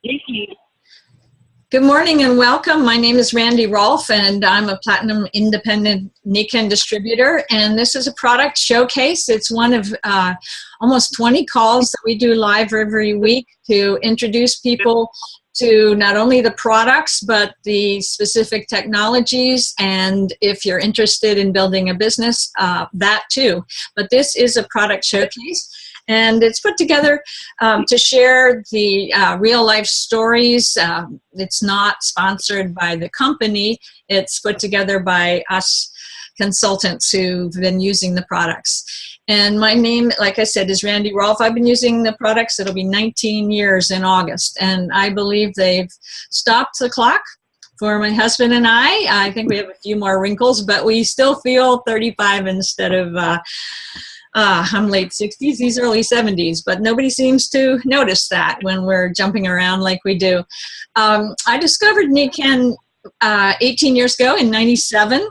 Good morning and welcome. My name is Randy Rolfe and I'm a Platinum Independent Nikken distributor, and this is a product showcase. It's one of almost 20 calls that we do live every week to introduce people to not only the products but the specific technologies, and if you're interested in building a business, that too. But this is a product showcase. And it's put together to share the real-life stories. It's not sponsored by the company. It's put together by us consultants who've been using the products. And my name, like I said, is Randy Rolfe. I've been using the products. It'll be 19 years in August. And I believe they've stopped the clock for my husband and I. I think we have a few more wrinkles, but we still feel 35 instead of I'm late 60s, he's early 70s, but nobody seems to notice that when we're jumping around like we do. I discovered Nikken 18 years ago in '97,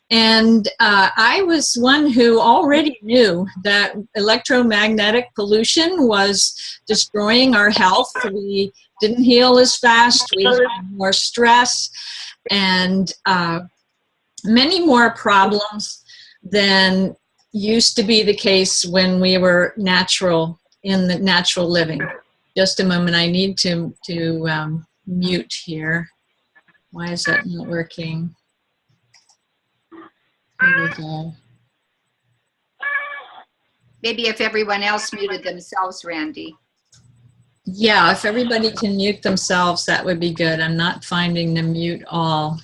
and I was one who already knew that electromagnetic pollution was destroying our health. We didn't heal as fast, we had more stress, and many more problems than used to be the case when we were in the natural living. Just a moment, I need to mute here. Why is that not working? There we go. Maybe if everyone else muted themselves, Randy. Yeah, if everybody can mute themselves, that would be good. I'm not finding the mute all.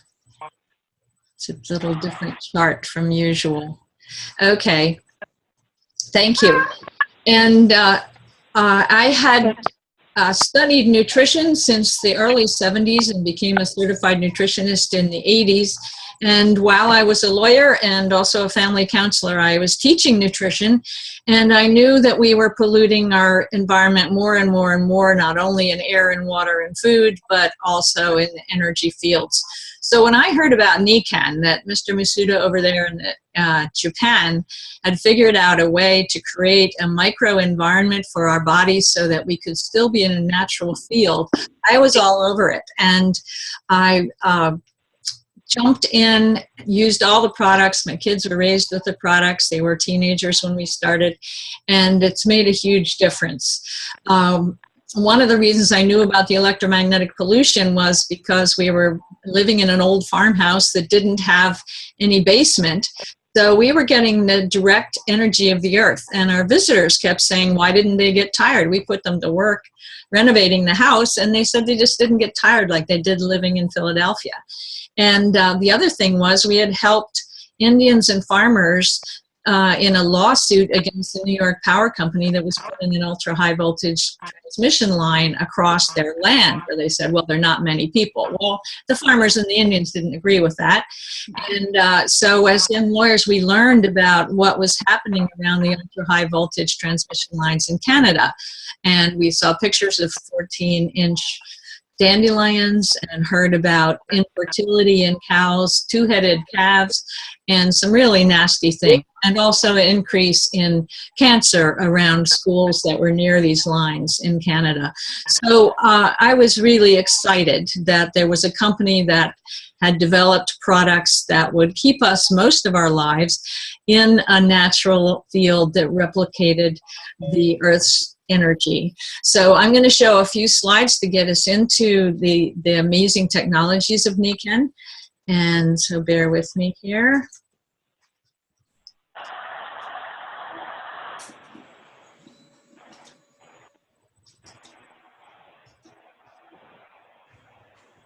It's a little different chart from usual. Okay, thank you. And I had studied nutrition since the early 70s and became a certified nutritionist in the 80s. And while I was a lawyer and also a family counselor, I was teaching nutrition, and I knew that we were polluting our environment more and more and more, not only in air and water and food, but also in the energy fields. So when I heard about Nikken, that Mr. Masuda over there in Japan had figured out a way to create a microenvironment for our bodies so that we could still be in a natural field, I was all over it. And I jumped in, used all the products. My kids were raised with the products. They were teenagers when we started, and it's made a huge difference. One of the reasons I knew about the electromagnetic pollution was because we were living in an old farmhouse that didn't have any basement. So we were getting the direct energy of the earth, and our visitors kept saying, why didn't they get tired? We put them to work renovating the house, and they said they just didn't get tired like they did living in Philadelphia. And the other thing was, we had helped Indians and farmers in a lawsuit against the New York Power Company that was putting an ultra high voltage transmission line across their land, where they said, well, there are not many people. Well, the farmers and the Indians didn't agree with that. And so as young lawyers, we learned about what was happening around the ultra high voltage transmission lines in Canada. And we saw pictures of 14-inch dandelions and heard about infertility in cows, two-headed calves, and some really nasty things, and also an increase in cancer around schools that were near these lines in Canada. So I was really excited that there was a company that had developed products that would keep us most of our lives in a natural field that replicated the Earth's energy. So I'm going to show a few slides to get us into the amazing technologies of Nikken. And so bear with me here.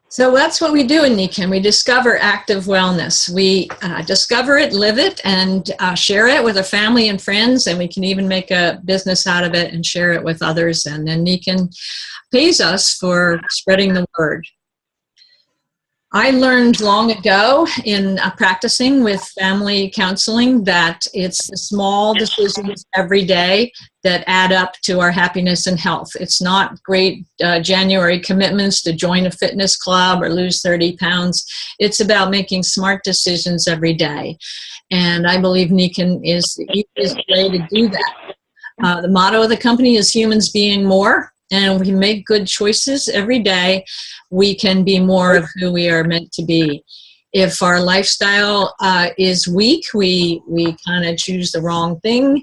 So that's what we do in Nikken. We discover active wellness. We discover it, live it, and share it with our family and friends, and we can even make a business out of it and share it with others. And then Nikken pays us for spreading the word. I learned long ago in practicing with family counseling that it's the small decisions every day that add up to our happiness and health. It's not great January commitments to join a fitness club or lose 30 pounds. It's about making smart decisions every day. And I believe Nikken is the easiest way to do that. The motto of the company is humans being more. and we make good choices every day, we can be more of who we are meant to be. If our lifestyle is weak, we kind of choose the wrong thing.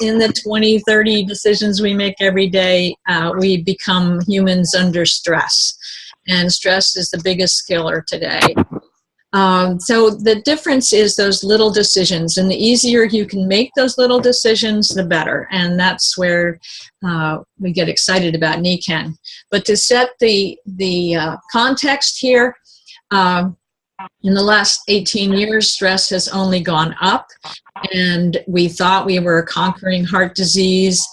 In the 20, 30 decisions we make every day, we become humans under stress. And stress is the biggest killer today. So the difference is those little decisions, and the easier you can make those little decisions, the better. And that's where we get excited about NECAN. But to set the context here, in the last 18 years, stress has only gone up, and we thought we were conquering heart disease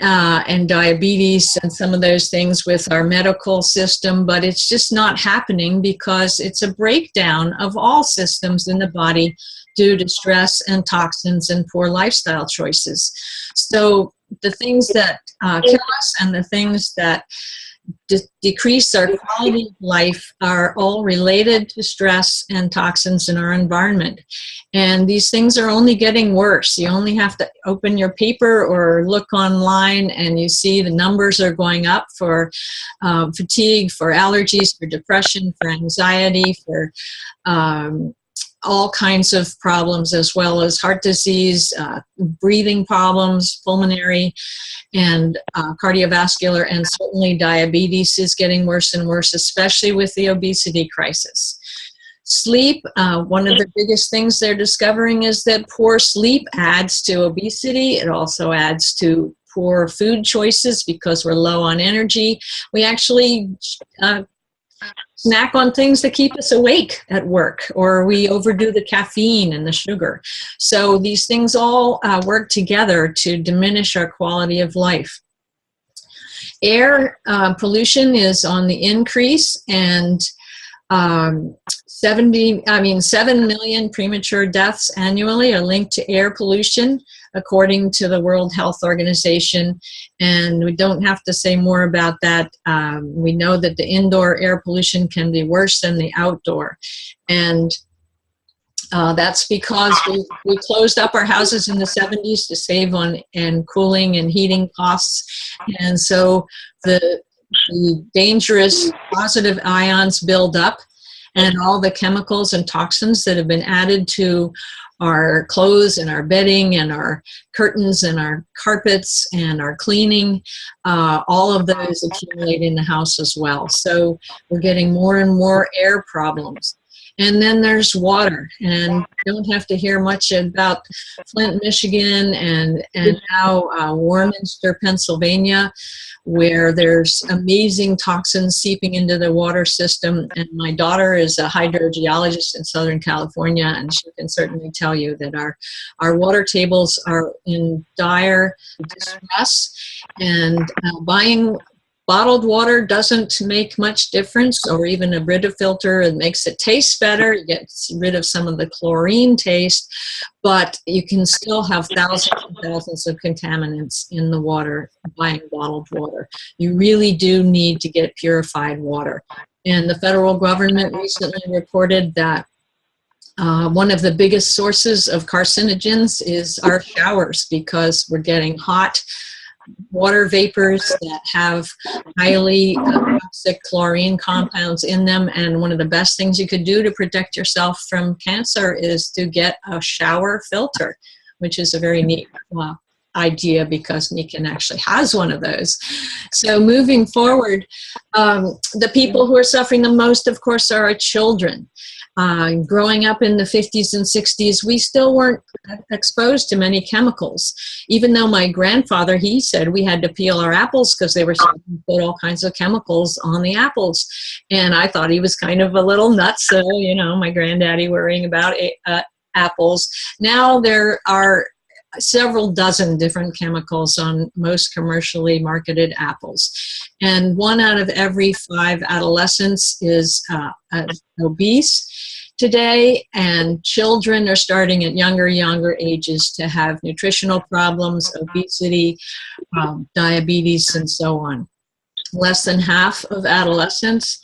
and diabetes and some of those things with our medical system, but it's just not happening because it's a breakdown of all systems in the body due to stress and toxins and poor lifestyle choices. So the things that kill us and the things that decrease our quality of life are all related to stress and toxins in our environment. And these things are only getting worse. You only have to open your paper or look online and you see the numbers are going up for fatigue, for allergies, for depression, for anxiety, for all kinds of problems, as well as heart disease, breathing problems, pulmonary, and cardiovascular, and certainly diabetes is getting worse and worse, especially with the obesity crisis. Sleep, one of the biggest things they're discovering is that poor sleep adds to obesity. It also adds to poor food choices because we're low on energy. We actually snack on things that keep us awake at work, or we overdo the caffeine and the sugar. So these things all work together to diminish our quality of life. Air pollution is on the increase, and 7 million premature deaths annually are linked to air pollution, according to the World Health Organization. And we don't have to say more about that. We know that the indoor air pollution can be worse than the outdoor. And that's because we closed up our houses in the 70s to save on cooling and heating costs. And so the dangerous positive ions build up, and all the chemicals and toxins that have been added to our clothes and our bedding and our curtains and our carpets and our cleaning, all of those accumulate in the house as well. So we're getting more and more air problems. And then there's water, and you don't have to hear much about Flint, Michigan, and now Warminster, Pennsylvania, where there's amazing toxins seeping into the water system. And my daughter is a hydrogeologist in Southern California, and she can certainly tell you that our water tables are in dire distress, and buying bottled water doesn't make much difference, or even a Brita filter. It makes it taste better. It gets rid of some of the chlorine taste, but you can still have thousands and thousands of contaminants in the water buying bottled water. You really do need to get purified water. And the federal government recently reported that one of the biggest sources of carcinogens is our showers, because we're getting hot water vapors that have highly toxic chlorine compounds in them. And one of the best things you could do to protect yourself from cancer is to get a shower filter, which is a very neat idea, because NECAN actually has one of those. So moving forward, the people who are suffering the most, of course, are our children. Growing up in the 50s and 60s, we still weren't exposed to many chemicals. Even though my grandfather, he said we had to peel our apples because they were starting to put all kinds of chemicals on the apples. And I thought he was kind of a little nuts. So, you know, my granddaddy worrying about apples. Now there are several dozen different chemicals on most commercially marketed apples. And 1 out of every 5 adolescents is obese today, and children are starting at younger ages to have nutritional problems, obesity, diabetes, and so on. Less than half of adolescents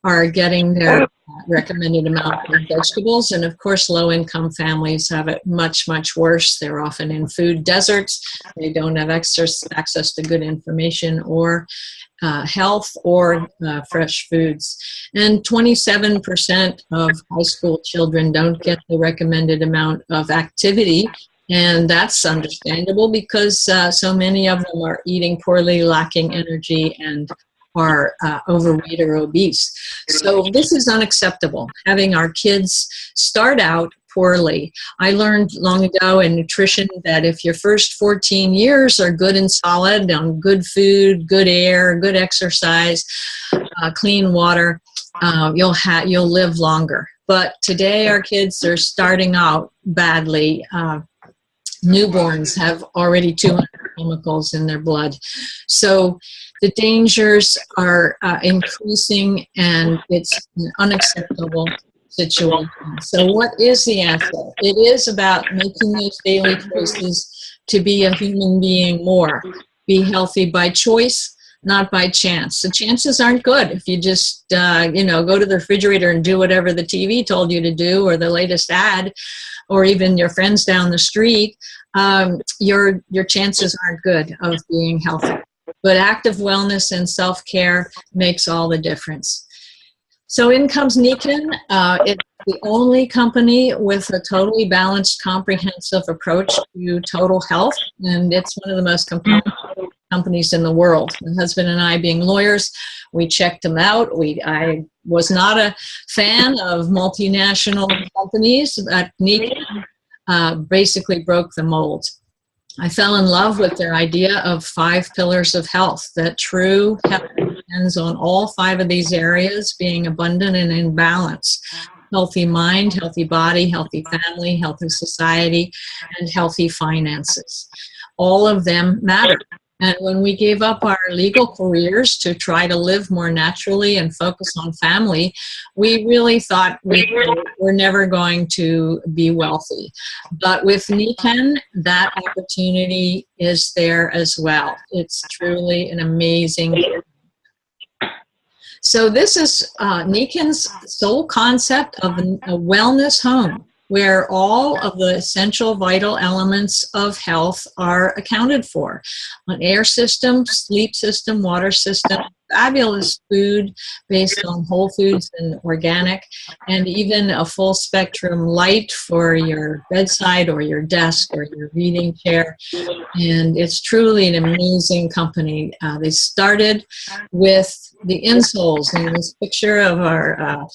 are getting their recommended amount of vegetables. And of course, low-income families have it much, much worse. They're often in food deserts. They don't have access to good information or health or fresh foods. And 27% of high school children don't get the recommended amount of activity. And that's understandable because so many of them are eating poorly, lacking energy, and are overweight or obese. So this is unacceptable, having our kids start out poorly. I learned long ago in nutrition that if your first 14 years are good and solid on good food, good air, good exercise, clean water, you'll live longer. But today our kids are starting out badly. Newborns have already 200 chemicals in their blood. So the dangers are increasing, and it's an unacceptable situation. So what is the answer? It is about making those daily choices to be a human being more. Be healthy by choice, not by chance. The chances aren't good if you just, go to the refrigerator and do whatever the TV told you to do, or the latest ad, or even your friends down the street. Your chances aren't good of being healthy. But active wellness and self-care makes all the difference. So in comes Nikken. It's the only company with a totally balanced, comprehensive approach to total health, and it's one of the most compelling companies in the world. My husband and I, being lawyers, we checked them out. I was not a fan of multinational companies, but Nikken basically broke the mold. I fell in love with their idea of 5 pillars of health, that true health depends on all 5 of these areas being abundant and in balance. Healthy mind, healthy body, healthy family, healthy society, and healthy finances. All of them matter. And when we gave up our legal careers to try to live more naturally and focus on family, we really thought we're never going to be wealthy. But with Nikken, that opportunity is there as well. It's truly an amazing. So this is Nikken's sole concept of a wellness home, where all of the essential vital elements of health are accounted for. An air system, sleep system, water system, fabulous food based on whole foods and organic, and even a full spectrum light for your bedside or your desk or your reading chair. And it's truly an amazing company. They started with the insoles, and this picture of a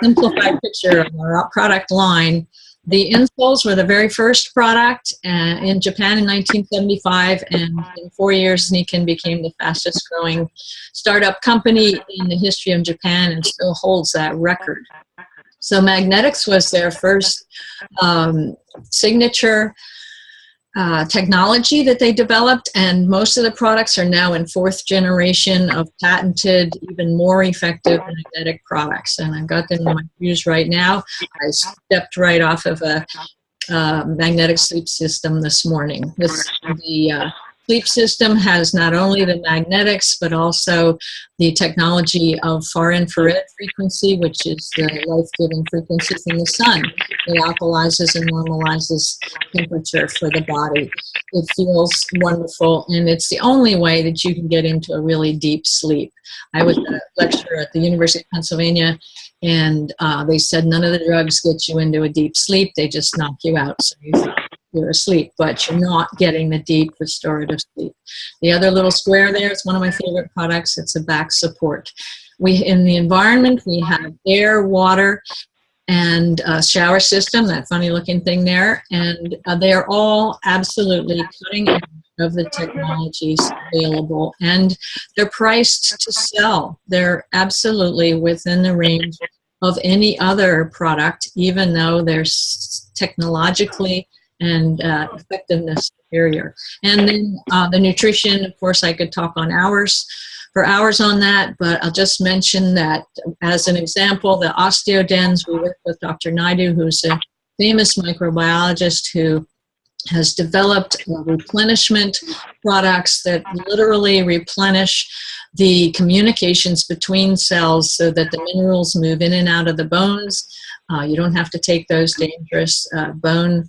simplified picture of our product line. The insoles were the very first product in Japan in 1975, and in 4 years, Nikken became the fastest growing startup company in the history of Japan and still holds that record. So magnetics was their first signature technology that they developed, and most of the products are now in 4th generation of patented, even more effective magnetic products. And I've got them in my shoes right now. I stepped right off of a magnetic sleep system this morning. The sleep system has not only the magnetics, but also the technology of far infrared frequency, which is the life-giving frequency from the sun. It alkalizes and normalizes temperature for the body. It feels wonderful, and it's the only way that you can get into a really deep sleep. I was at a lecture at the University of Pennsylvania, and they said none of the drugs get you into a deep sleep. They just knock you out, so you're asleep, but you're not getting the deep restorative sleep. The other little square there is one of my favorite products. It's a back support. In the environment, we have air, water, and a shower system, that funny looking thing there, and they're all absolutely cutting edge of the technologies available, and they're priced to sell. They're absolutely within the range of any other product, even though they're technologically and effectiveness superior. And then the nutrition, of course, I could talk for hours on that, but I'll just mention that as an example, the osteodens, we work with Dr. Naidu, who's a famous microbiologist who has developed replenishment products that literally replenish the communications between cells so that the minerals move in and out of the bones. You don't have to take those dangerous bone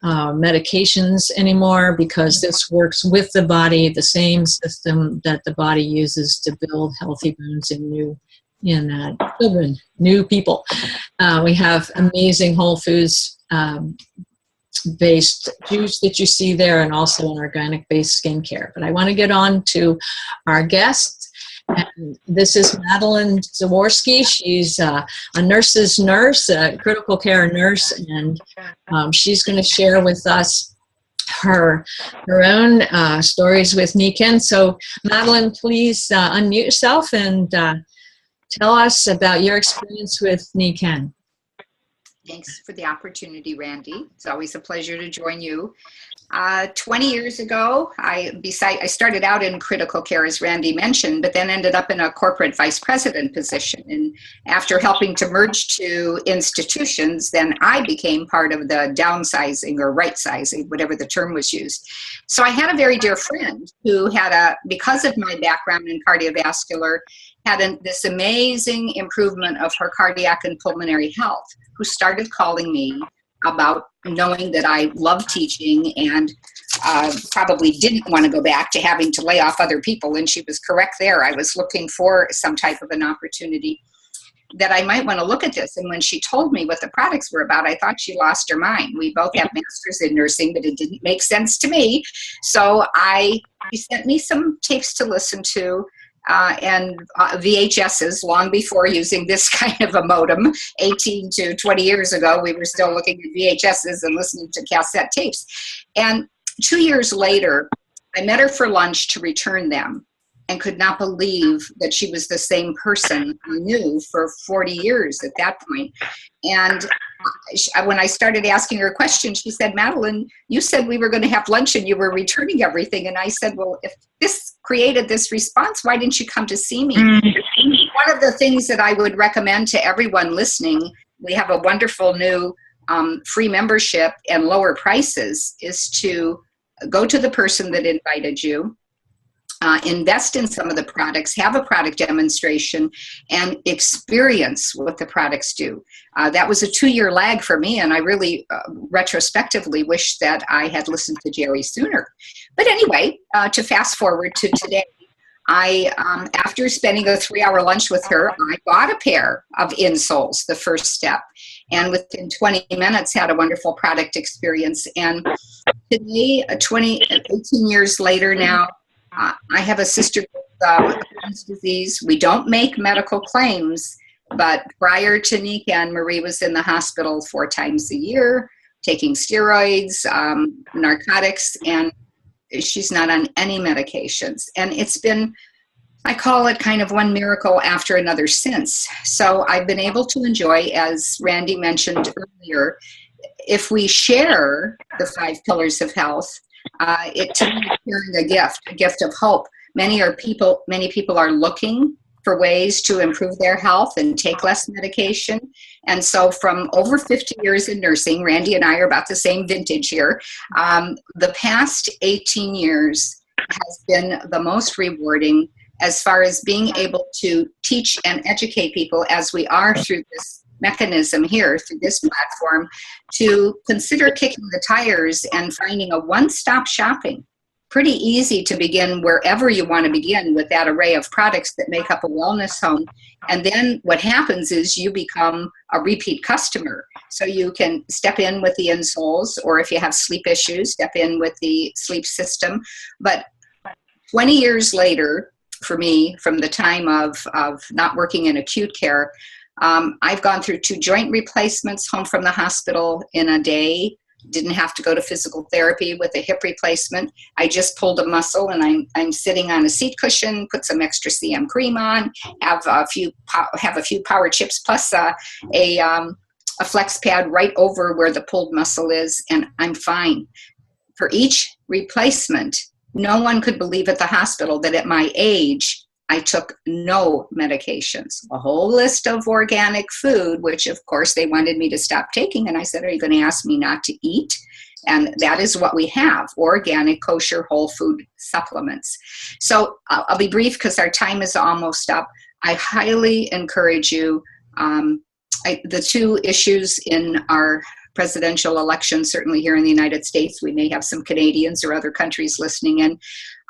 medications anymore, because this works with the body, the same system that the body uses to build healthy bones in children, new people. We have amazing whole foods based juice that you see there, and also an organic based skincare. But I want to get on to our guest. And this is Madeline Zaworski. She's a nurse's nurse, a critical care nurse, and she's going to share with us her own stories with Nikken. So Madeline, please unmute yourself and tell us about your experience with Nikken. Thanks for the opportunity, Randy. It's always a pleasure to join you. 20 years ago, I started out in critical care, as Randy mentioned, but then ended up in a corporate vice president position. And after helping to merge two institutions, then I became part of the downsizing or right sizing, whatever the term was used. So I had a very dear friend who had because of my background in cardiovascular, had this amazing improvement of her cardiac and pulmonary health, who started calling me about knowing that I love teaching and probably didn't want to go back to having to lay off other people. And she was correct there. I was looking for some type of an opportunity that I might want to look at this. And when she told me what the products were about, I thought she lost her mind. We both have masters in nursing, but it didn't make sense to me. So she sent me some tapes to listen to. And VHSs, long before using this kind of a modem. 18 to 20 years ago, we were still looking at VHSs and listening to cassette tapes. And 2 years later, I met her for lunch to return them, and could not believe that she was the same person I knew for 40 years at that point. And when I started asking her questions, she said, Madeline, you said we were going to have lunch and you were returning everything. And I said, well, if this created this response, why didn't you come to see me? One of the things that I would recommend to everyone listening, we have a wonderful new free membership and lower prices, is to go to the person that invited you, invest in some of the products, have a product demonstration, and experience what the products do. That was a 2-year lag for me, and I really retrospectively wish that I had listened to Jerry sooner. But anyway, to fast forward to today, after spending a 3-hour lunch with her, I bought a pair of insoles, the first step, and within 20 minutes had a wonderful product experience. And today, 18 years later now, I have a sister with Crohn's disease. We don't make medical claims, but prior to Nikken, Marie was in the hospital 4 times a year, taking steroids, narcotics, and she's not on any medications. And it's been, I call it kind of one miracle after another since. So I've been able to enjoy, as Randy mentioned earlier, if we share the 5 pillars of health, it to me is sharing a gift of hope. Many people are looking for ways to improve their health and take less medication. And so from over 50 years in nursing, Randy and I are about the same vintage here, the past 18 years has been the most rewarding as far as being able to teach and educate people, as we are through this mechanism here, through this platform, to consider kicking the tires and finding a one-stop shopping. Pretty easy to begin wherever you want to begin with that array of products that make up a wellness home. And then what happens is you become a repeat customer. So you can step in with the insoles, or if you have sleep issues, step in with the sleep system. But 20 years later, for me, from the time of not working in acute care, I've gone through 2 joint replacements home from the hospital in a day. Didn't have to go to physical therapy with a hip replacement. I just pulled a muscle, and I'm sitting on a seat cushion, put some extra CM cream on, have a few power chips plus a flex pad right over where the pulled muscle is, and I'm fine. For each replacement, no one could believe at the hospital that at my age, I took no medications, a whole list of organic food, which of course they wanted me to stop taking. And I said, are you going to ask me not to eat? And that is what we have, organic, kosher, whole food supplements. So I'll be brief because our time is almost up. I highly encourage you. The two issues in our presidential election, certainly here in the United States, we may have some Canadians or other countries listening in,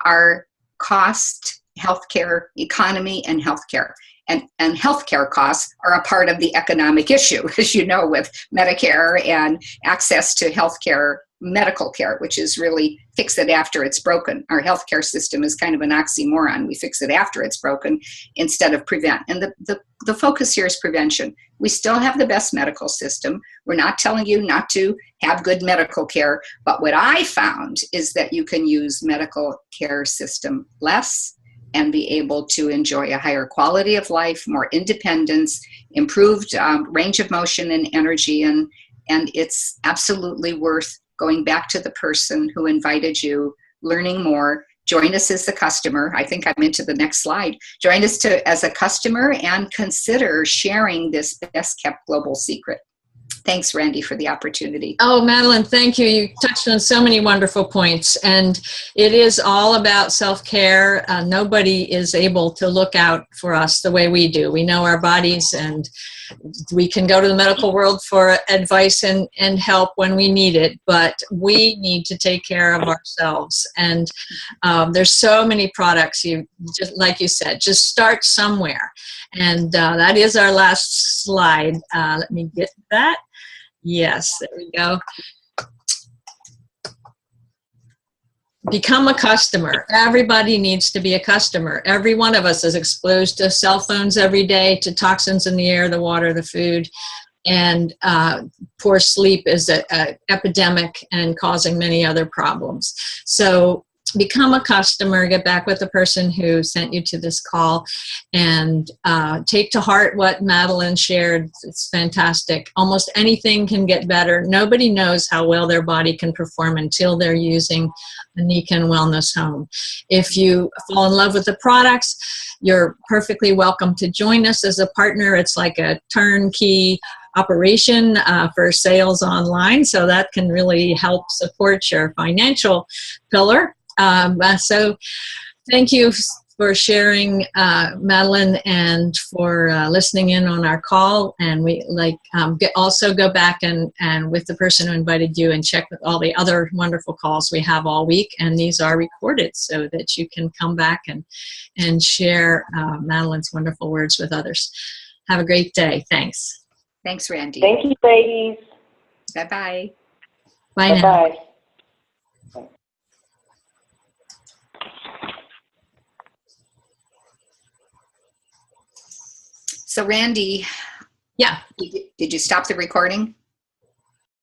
are cost, healthcare, economy, and healthcare. And healthcare costs are a part of the economic issue, as you know, with Medicare and access to healthcare, medical care, which is really fix it after it's broken. Our healthcare system is kind of an oxymoron. We fix it after it's broken instead of prevent. And the focus here is prevention. We still have the best medical system. We're not telling you not to have good medical care, but what I found is that you can use medical care system less and be able to enjoy a higher quality of life, more independence, improved range of motion and energy, and it's absolutely worth going back to the person who invited you, learning more. Join us as a customer. I think I'm into the next slide. Join us as a customer and consider sharing this best kept global secret. Thanks, Randy, for the opportunity. Oh, Madeline, thank you. You touched on so many wonderful points, and it is all about self-care. Nobody is able to look out for us the way we do. We know our bodies, and we can go to the medical world for advice and help when we need it, but we need to take care of ourselves. And there's so many products, you just like you said, just start somewhere. And that is our last slide. Let me get that. Yes, there we go. Become a customer. Everybody needs to be a customer. Every one of us is exposed to cell phones every day, to toxins in the air, the water, the food, and poor sleep is an epidemic and causing many other problems. So become a customer, get back with the person who sent you to this call, and take to heart what Madeline shared. It's fantastic. Almost anything can get better. Nobody knows how well their body can perform until they're using a Nikan Wellness Home. If you fall in love with the products, you're perfectly welcome to join us as a partner. It's like a turnkey operation for sales online, so that can really help support your financial pillar. So thank you for sharing, Madeline, and for listening in on our call. And we also go back and with the person who invited you and check with all the other wonderful calls we have all week. And these are recorded so that you can come back and share Madeline's wonderful words with others. Have a great day. Thanks. Thanks, Randy. Thank you, ladies. Bye-bye. Bye now. Bye-bye. So Randy, Yeah. did you stop the recording?